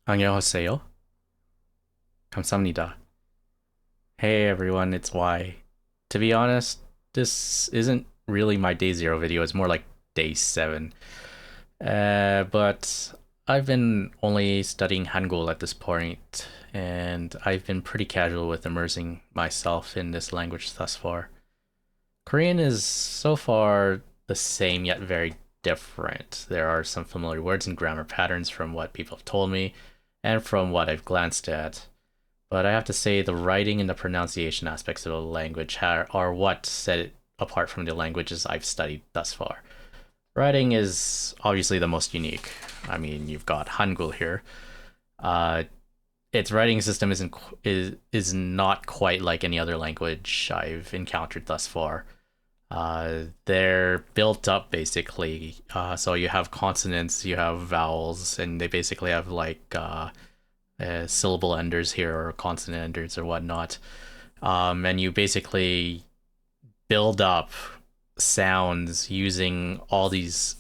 안녕하세요. 감사합니다. Hey everyone, it's Y. To be honest, this isn't really my day zero video, it's more like day seven. But I've been only studying Hangul at this point, and I've been pretty casual with immersing myself in this language thus far. Korean is so far the same yet very different. There are some familiar words and grammar patterns from what people have told me and from what I've glanced at. But I have to say the writing and the pronunciation aspects of the language are what set it apart from the languages I've studied thus far. Writing is obviously the most unique. I mean, you've got Hangul here. Uh, its writing system is not quite like any other language I've encountered thus far. They're built up basically. So you have consonants, you have vowels, and they basically have syllable enders here or consonant enders or whatnot. And you basically build up sounds using all these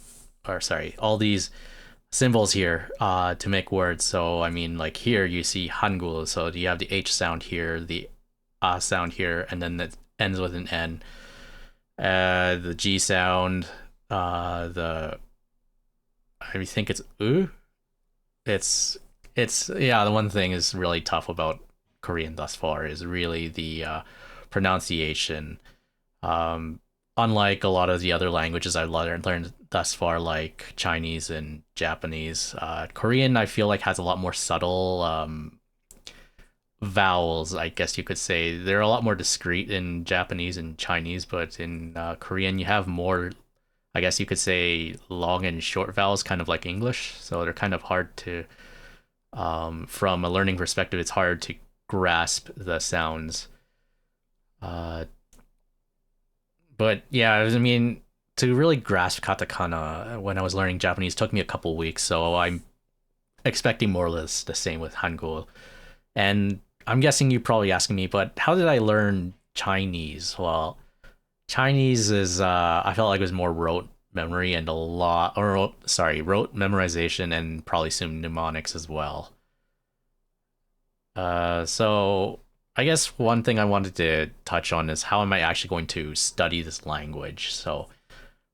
symbols here to make words. So, I mean, like here you see Hangul. So you have the H sound here, the A sound here, and then it ends with an N. The G sound, the I think it's U. It's yeah. The one thing is really tough about Korean thus far is really the pronunciation. Um, Unlike a lot of the other languages I've learned thus far, like Chinese and Japanese, Korean I feel like has a lot more subtle vowels. I guess you could say they're a lot more discreet in Japanese and Chinese, but in Korean you have more. I guess you could say long and short vowels, kind of like English. So they're kind of hard to from a learning perspective, it's hard to grasp the sounds. Uh, but yeah, I mean, to really grasp katakana when I was learning Japanese took me a couple weeks, so I'm expecting more or less the same with Hangul. And I'm guessing you probably asking me, but how did I learn Chinese? Well, Chinese is I felt like it was more rote memory and a lot, or sorry, rote memorization and probably some mnemonics as well. So I guess one thing I wanted to touch on is how am I actually going to study this language? So,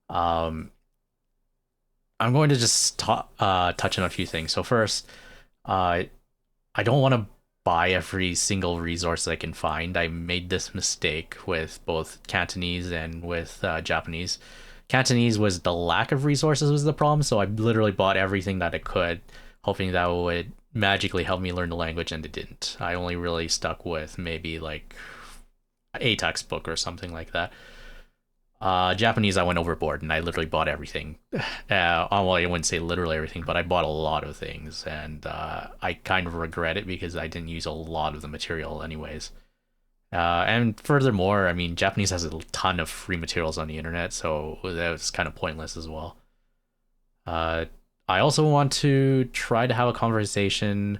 um, I'm going to just touch on a few things. So first, uh, I don't want to buy every single resource I can find. I made this mistake with both Cantonese and with Japanese. Cantonese was the lack of resources was the problem, so I literally bought everything that I could, hoping that would magically help me learn the language, and it didn't. I only really stuck with maybe like a textbook or something like that. Japanese, I went overboard and I literally bought everything. Well, I wouldn't say literally everything, but I bought a lot of things, and I kind of regret it because I didn't use a lot of the material, anyways. And furthermore, I mean, Japanese has a ton of free materials on the internet, so that was kind of pointless as well. Uh, I also want to try to have a conversation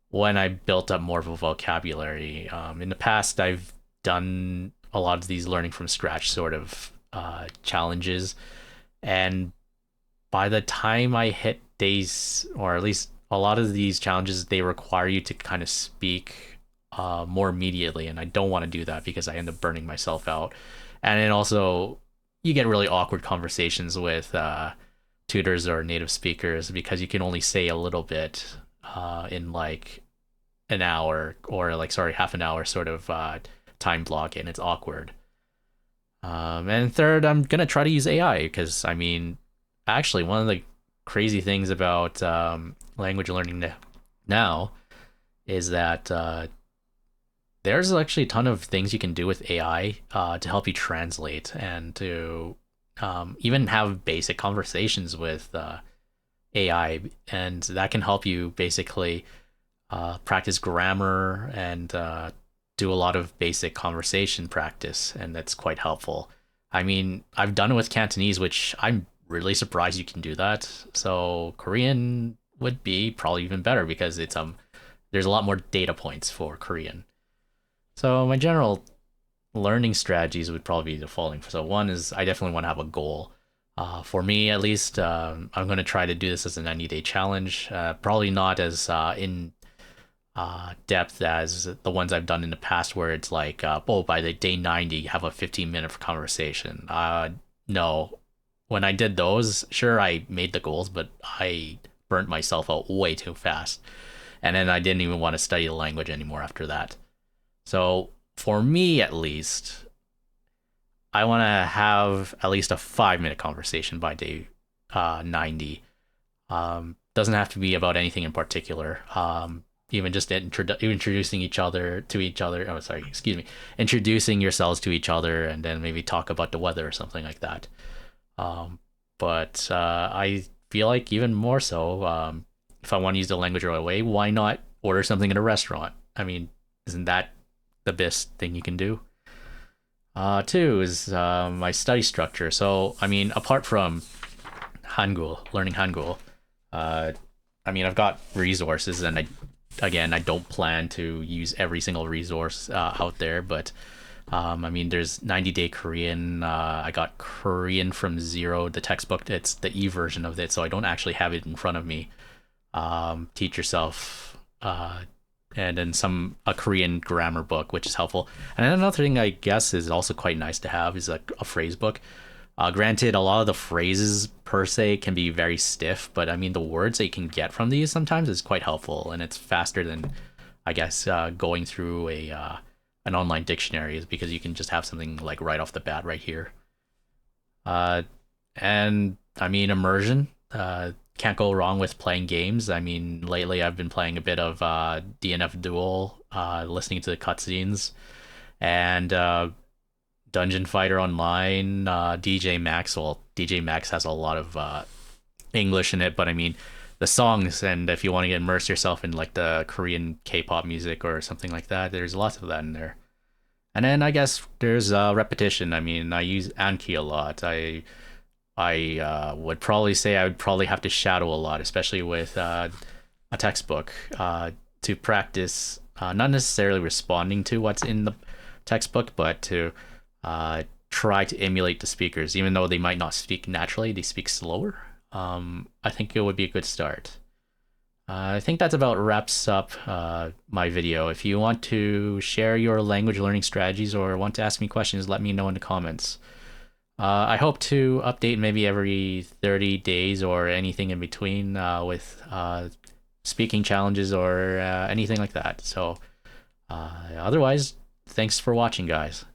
when I built up more of a vocabulary. In the past, I've done a lot of these learning from scratch sort of challenges, and by the time I hit days, or at least a lot of these challenges, they require you to kind of speak more immediately, and I don't want to do that because I end up burning myself out. And then also, you get really awkward conversations with tutors or native speakers because you can only say a little bit in like an hour or like sorry half an hour sort of time block, and it's awkward. And third, I'm gonna try to use AI because I mean, actually, one of the crazy things about language learning now is that there's actually a ton of things you can do with AI to help you translate and to even have basic conversations with AI, and that can help you basically practice grammar and do a lot of basic conversation practice, and that's quite helpful. I mean, I've done it with Cantonese, which I'm really surprised you can do that. So Korean would be probably even better because it's there's a lot more data points for Korean. So my general learning strategies would probably be the following. So one is I definitely want to have a goal. For me, at least, I'm going to try to do this as a 90-day challenge. Probably not as in depth as the ones I've done in the past, where it's like, oh, by the day 90, have a 15-minute conversation. No, when I did those, sure, I made the goals, but I burnt myself out way too fast. And then I didn't even want to study the language anymore after that. So for me, at least, I want to have at least a 5 minute conversation by day 90. Doesn't have to be about anything in particular. Even just introducing each other to each other. Oh, sorry, excuse me. Introducing yourselves to each other, and then maybe talk about the weather or something like that. Um, but I feel like even more so, if I want to use the language right away, why not order something in a restaurant? I mean, isn't that the best thing you can do? Two is my study structure. So, I mean, apart from Hangul, learning Hangul, uh, I mean, I've got resources, and I don't plan to use every single resource out there, but I mean, there's 90-day Korean. I got Korean from zero, the textbook. It's the e version of it, so I don't actually have it in front of me. Teach yourself, and then a Korean grammar book, which is helpful. And then another thing I guess is also quite nice to have is a phrase book. Granted, a lot of the phrases per se can be very stiff, but I mean the words that you can get from these sometimes is quite helpful, and it's faster than I guess going through a an online dictionary, is because you can just have something like right off the bat right here. Uh, and I mean immersion. Can't go wrong with playing games. I mean, lately I've been playing a bit of DNF Duel, listening to the cutscenes, and Dungeon Fighter Online, DJ Max. Well, DJ Max has a lot of English in it, but I mean the songs. And if you want to get immerse yourself in like the Korean K-pop music or something like that, there's lots of that in there. And then I guess there's repetition. I mean, I use Anki a lot. I would probably say I would probably have to shadow a lot, especially with a textbook, to practice not necessarily responding to what's in the textbook, but to try to emulate the speakers, even though they might not speak naturally, they speak slower. I think it would be a good start. I think that's about wraps up my video. If you want to share your language learning strategies or want to ask me questions, let me know in the comments. I hope to update maybe every 30 days or anything in between with speaking challenges or anything like that. So otherwise, thanks for watching, guys.